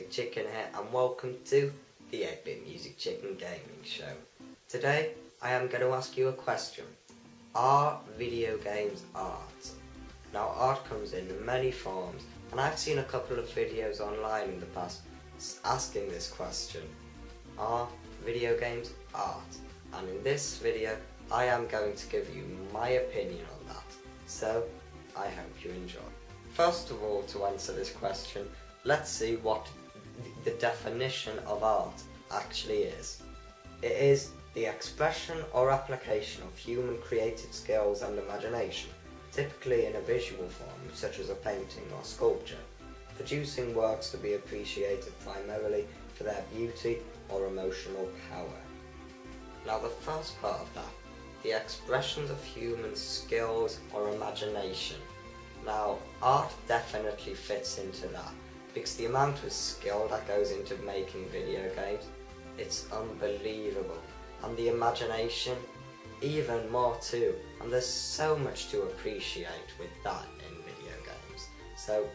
Music Chicken here, and welcome to the 8-Bit Music Chicken Gaming Show. Today I am going to ask you a question. Are video games art? Now, art comes in many forms, and I've seen a couple of videos online in the past asking this question. Are video games art? And in this video I am going to give you my opinion on that, so I hope you enjoy. First of all, to answer this question, let's see what the definition of art actually is. It is the expression or application of human creative skills and imagination, typically in a visual form such as a painting or sculpture, producing works to be appreciated primarily for their beauty or emotional power. Now, the first part of that, the expressions of human skills or imagination. Now, art definitely fits into that, because the amount of skill that goes into making video games, it's unbelievable. And the imagination, even more too. And there's so much to appreciate with that in video games.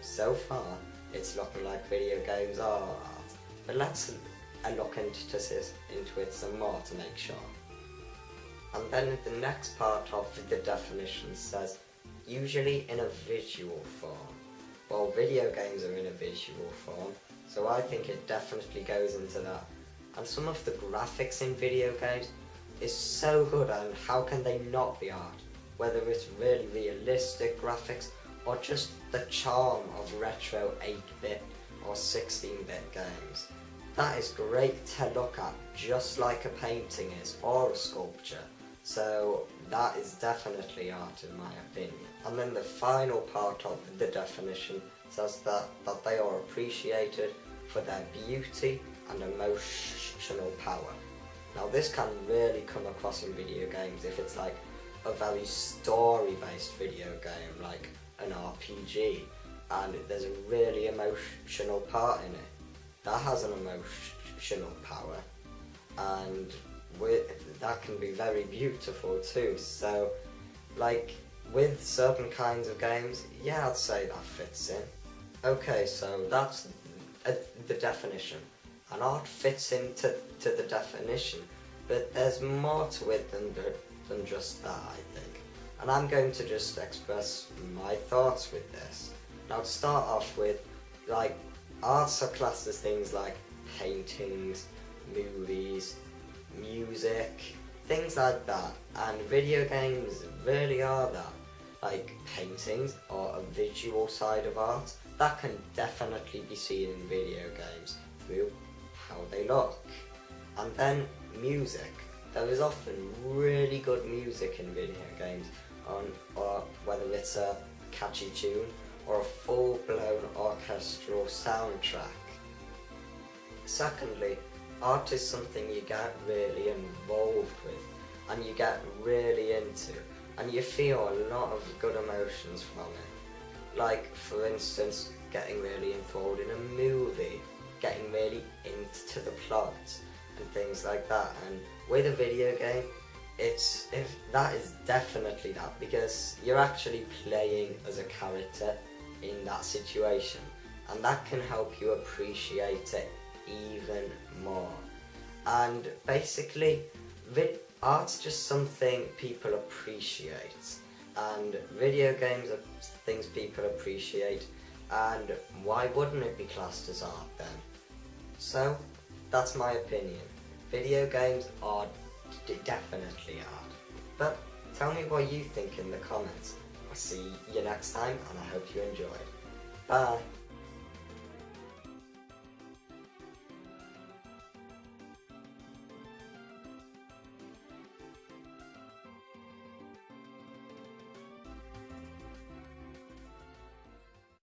So far, it's looking like video games are art. But let's look into it some more to make sure. And then the next part of the definition says, usually in a visual form. Well, video games are in a visual form, so I think it definitely goes into that. And some of the graphics in video games is so good, and how can they not be art? Whether it's really realistic graphics or just the charm of retro 8-bit or 16-bit games. That is great to look at, just like a painting is, or a sculpture. So that is definitely art in my opinion. And then the final part of the definition says that they are appreciated for their beauty and emotional power. Now, this can really come across in video games if it's like a very story-based video game, like an RPG, and there's a really emotional part in it. That has an emotional power, and that can be very beautiful too. So, like, with certain kinds of games, yeah, I'd say that fits in. Okay, so that's the definition. And art fits into the definition, but there's more to it than just that, I think. And I'm going to just express my thoughts with this. Now, to start off with, like, arts are classed as things like paintings, movies, music, things like that, and video games really are that. Like, paintings or a visual side of art that can definitely be seen in video games through how they look. And then music. There is often really good music in video games, or whether it's a catchy tune or a full-blown orchestral soundtrack. Secondly, art is something you get really involved with, and you get really into, and you feel a lot of good emotions from it. Like, for instance, getting really involved in a movie, getting really into the plot, and things like that. And with a video game, that is definitely that, because you're actually playing as a character in that situation, and that can help you appreciate it even more. And basically, art's just something people appreciate, and video games are things people appreciate, and why wouldn't it be classed as art then? So, that's my opinion. Video games are definitely art. But tell me what you think in the comments. I'll see you next time, and I hope you enjoyed. Bye!